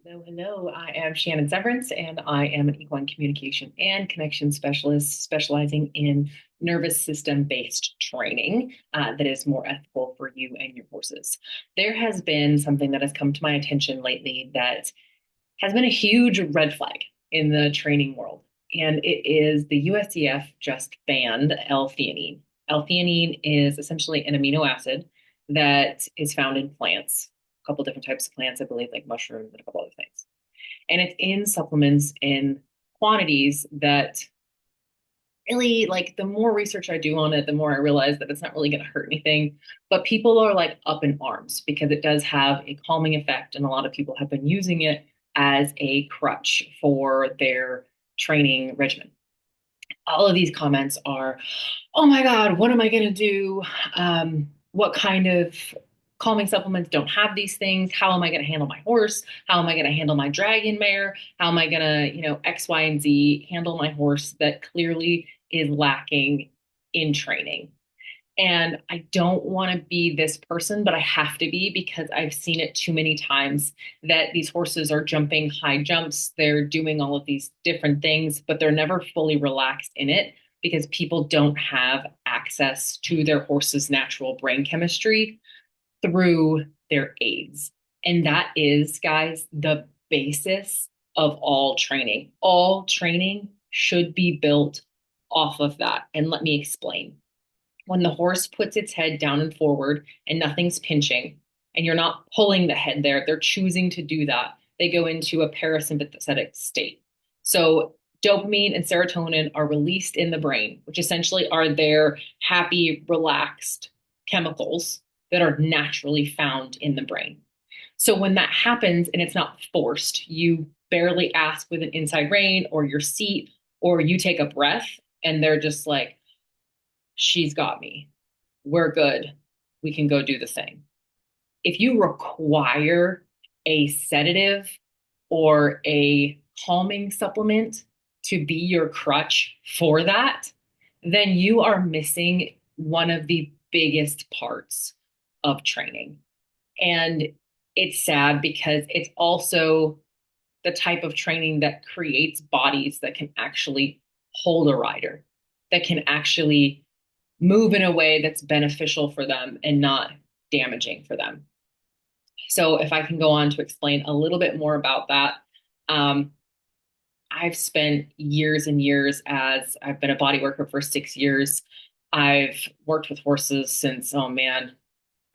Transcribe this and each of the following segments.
Hello, hello. I am Shannon Severance, and I am an equine communication and connection specialist specializing in nervous system based training that is more ethical for you and your horses. There has been something that has come to my attention lately that has been a huge red flag in the training world, and it is the USEF just banned L theanine. L theanine is essentially an amino acid that is found in plants, a couple different types of plants, I believe, like mushrooms and a couple other things. And it's in supplements in quantities that really, like, the more research I do on it, the more I realize that it's not really going to hurt anything. But people are like up in arms because it does have a calming effect, and a lot of people have been using it as a crutch for their training regimen. All of these comments are, oh my God, what am I going to do? What kind of calming supplements don't have these things? How am I going to handle my horse? How am I going to handle my dragon mare? How am I going to, X, Y, and Z handle my horse that clearly is lacking in training? And I don't want to be this person, but I have to be because I've seen it too many times that these horses are jumping high jumps. They're doing all of these different things, but they're never fully relaxed in it because people don't have access to their horse's natural brain chemistry through their aids. And that is, guys, the basis of all training. All training should be built off of that. And let me explain. When the horse puts its head down and forward and nothing's pinching, and you're not pulling the head there, they're choosing to do that. They go into a parasympathetic state. So dopamine and serotonin are released in the brain, which essentially are their happy, relaxed chemicals that are naturally found in the brain. So when that happens and it's not forced, you barely ask with an inside rein or your seat, or you take a breath and they're just like, she's got me. We're good. We can go do the thing. If you require a sedative or a calming supplement to be your crutch for that, then you are missing one of the biggest parts of training. And it's sad because it's also the type of training that creates bodies that can actually hold a rider, that can actually move in a way that's beneficial for them and not damaging for them. So if I can go on to explain a little bit more about that, um, I've spent years and years as I've been a body worker for 6 years. I've worked with horses since, oh man,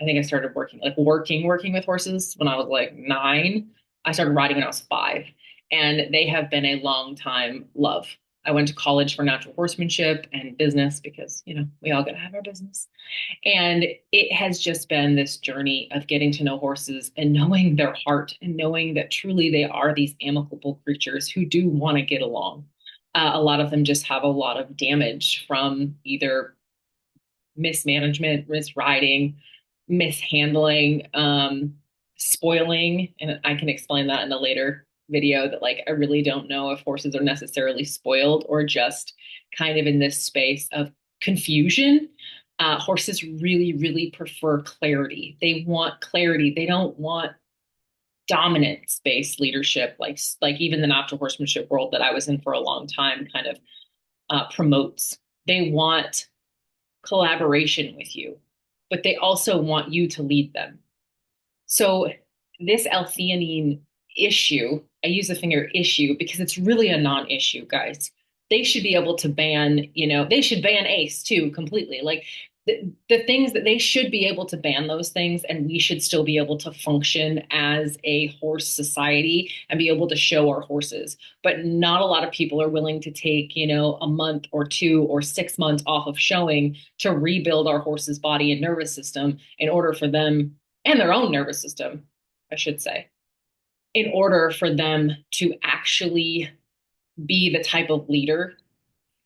I think I started working with horses when I was like 9. I started riding when I was 5, and they have been a long time love. I went to college for natural horsemanship and business because, we all got to have our business. And it has just been this journey of getting to know horses and knowing their heart and knowing that truly they are these amicable creatures who do want to get along. A lot of them just have a lot of damage from either mismanagement, misriding, mishandling, spoiling. And I can explain that in a later video that, like, I really don't know if horses are necessarily spoiled or just kind of in this space of confusion. Horses really, really prefer clarity. They want clarity. They don't want dominant space leadership, like even the natural horsemanship world that I was in for a long time kind of promotes. They want collaboration with you, but they also want you to lead them. So this L-theanine issue, I use the finger issue because it's really a non-issue, guys. They should be able to ban, they should ban ACE too completely. Like the things that they should be able to ban those things, and we should still be able to function as a horse society and be able to show our horses. But not a lot of people are willing to take, a month or 2 or 6 months off of showing to rebuild our horse's body and nervous system in order for them, and their own nervous system, I should say, in order for them to actually be the type of leader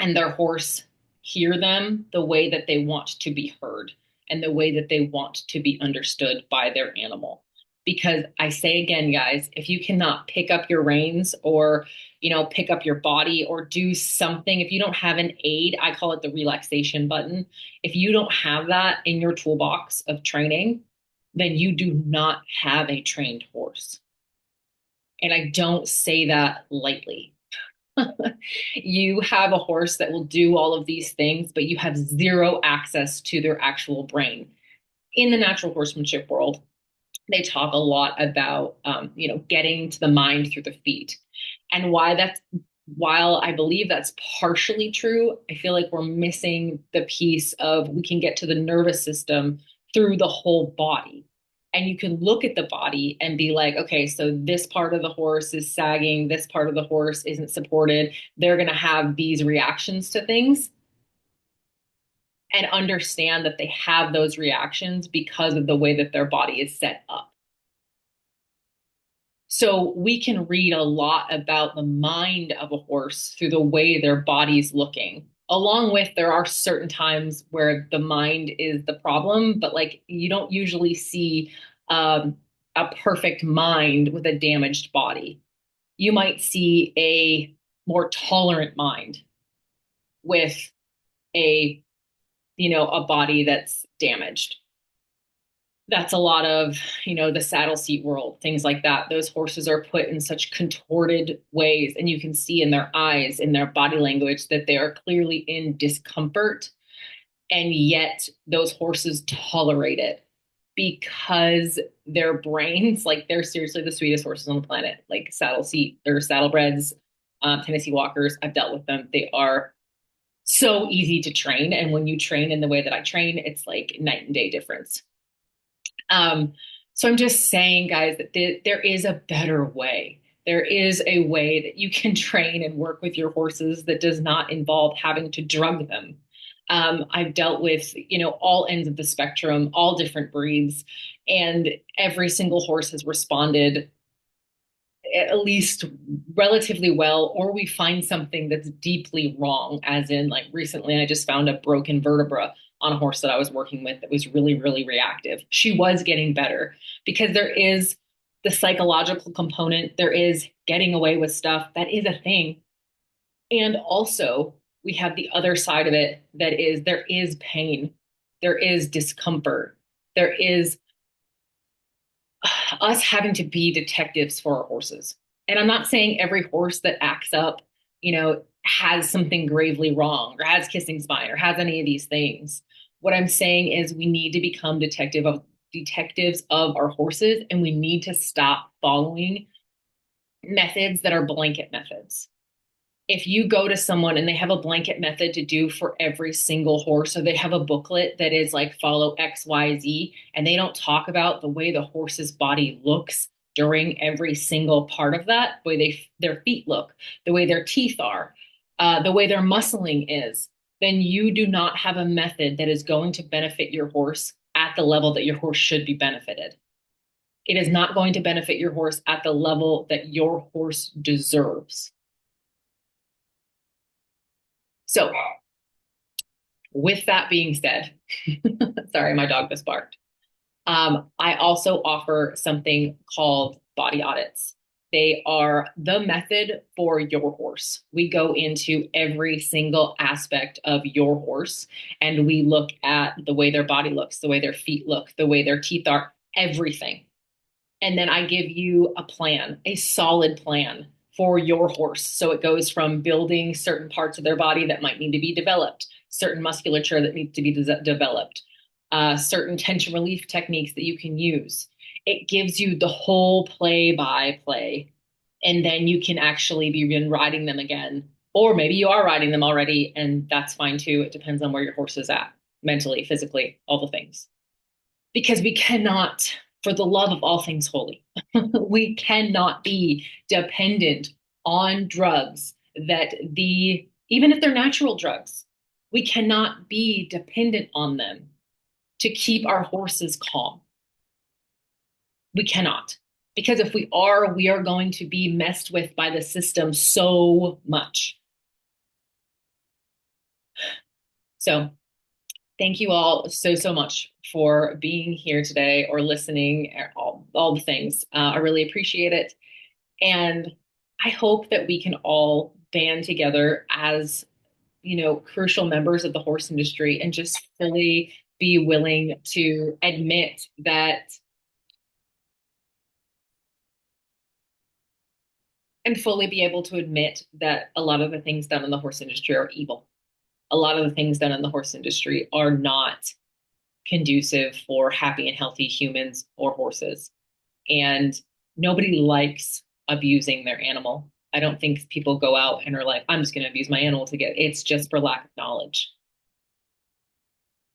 and their horse hear them the way that they want to be heard and the way that they want to be understood by their animal. Because I say again, guys, if you cannot pick up your reins or, pick up your body or do something, if you don't have an aid, I call it the relaxation button. If you don't have that in your toolbox of training, then you do not have a trained horse. And I don't say that lightly. You have a horse that will do all of these things, but you have zero access to their actual brain. In the natural horsemanship world, they talk a lot about, getting to the mind through the feet. And while I believe that's partially true, I feel like we're missing the piece of we can get to the nervous system through the whole body. And you can look at the body and be like, okay, so this part of the horse is sagging, this part of the horse isn't supported. They're going to have these reactions to things, and understand that they have those reactions because of the way that their body is set up. So we can read a lot about the mind of a horse through the way their body's looking. Along with, there are certain times where the mind is the problem, but like you don't usually see a perfect mind with a damaged body. You might see a more tolerant mind with a, a body that's damaged. That's a lot of, the saddle seat world, things like that. Those horses are put in such contorted ways, and you can see in their eyes, in their body language, that they are clearly in discomfort. And yet those horses tolerate it because their brains, like they're seriously the sweetest horses on the planet, like saddle seat, they're saddlebreds, Tennessee walkers. I've dealt with them. They are so easy to train. And when you train in the way that I train, it's like night and day difference. So I'm just saying, guys, that there is a better way. There is a way that you can train and work with your horses that does not involve having to drug them. I've dealt with, all ends of the spectrum, all different breeds, and every single horse has responded at least relatively well, or we find something that's deeply wrong. As in, like recently, I just found a broken vertebra on a horse that I was working with that was really, really reactive. She was getting better because there is the psychological component, there is getting away with stuff. That is a thing. And also, we have the other side of it that is there is pain, there is discomfort, there is us having to be detectives for our horses. And I'm not saying every horse that acts up, has something gravely wrong or has kissing spine or has any of these things. What I'm saying is we need to become detectives of our horses, and we need to stop following methods that are blanket methods. If you go to someone and they have a blanket method to do for every single horse, or they have a booklet that is like follow X, Y, Z, and they don't talk about the way the horse's body looks during every single part of that, the way their feet look, the way their teeth are, the way their muscling is, then you do not have a method that is going to benefit your horse at the level that your horse should be benefited. It is not going to benefit your horse at the level that your horse deserves. So, with that being said, sorry, my dog just barked. I also offer something called body audits. They are the method for your horse. We go into every single aspect of your horse, and we look at the way their body looks, the way their feet look, the way their teeth are, everything. And then I give you a plan, a solid plan for your horse. So it goes from building certain parts of their body that might need to be developed, certain musculature that needs to be developed, certain tension relief techniques that you can use. It gives you the whole play by play. And then you can actually be riding them again. Or maybe you are riding them already, and that's fine too. It depends on where your horse is at, mentally, physically, all the things. Because we cannot, for the love of all things holy, we cannot be dependent on drugs even if they're natural drugs, we cannot be dependent on them to keep our horses calm. We cannot. Because if we are going to be messed with by the system so much. So thank you all so much for being here today or listening, all the things. I really appreciate it. And I hope that we can all band together as, crucial members of the horse industry and just fully be willing to admit that and fully be able to admit that a lot of the things done in the horse industry are evil. A lot of the things done in the horse industry are not conducive for happy and healthy humans or horses. And nobody likes abusing their animal. I don't think people go out and are like, I'm just going to abuse my animal to get, it's just for lack of knowledge.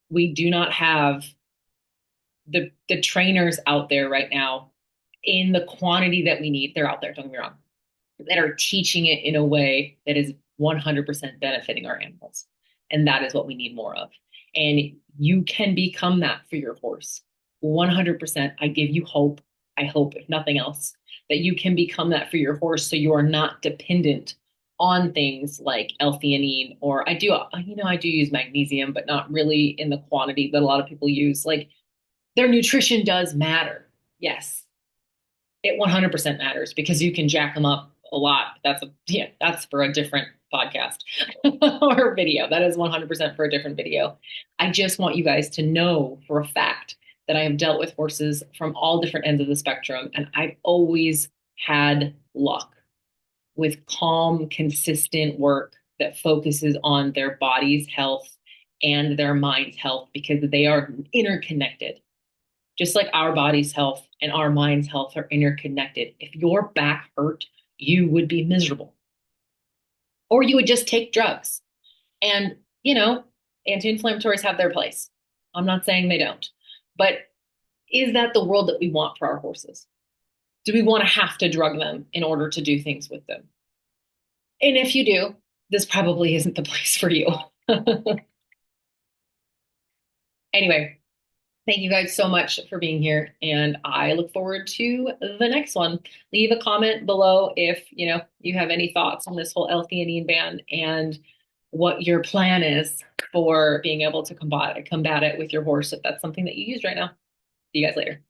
We do not have the trainers out there right now in the quantity that we need. They're out there, don't get me wrong, that are teaching it in a way that is 100% benefiting our animals. And that is what we need more of. And you can become that for your horse. 100%. I give you hope. I hope, if nothing else, that you can become that for your horse so you are not dependent on things like L-theanine, or I do use magnesium, but not really in the quantity that a lot of people use. Like, their nutrition does matter. Yes, it 100% matters because you can jack them up a lot. That's for a different podcast or video. That is 100% for a different video. I just want you guys to know for a fact that I have dealt with horses from all different ends of the spectrum, and I've always had luck with calm, consistent work that focuses on their body's health and their mind's health, because they are interconnected. Just like our body's health and our mind's health are interconnected. If your back hurt, you would be miserable. Or you would just take drugs. And, anti-inflammatories have their place. I'm not saying they don't. But is that the world that we want for our horses? Do we want to have to drug them in order to do things with them? And if you do, this probably isn't the place for you. Anyway, thank you guys so much for being here, and I look forward to the next one. Leave a comment below if you have any thoughts on this whole L-theanine ban and what your plan is for being able to combat it with your horse if that's something that you use right now. See you guys later.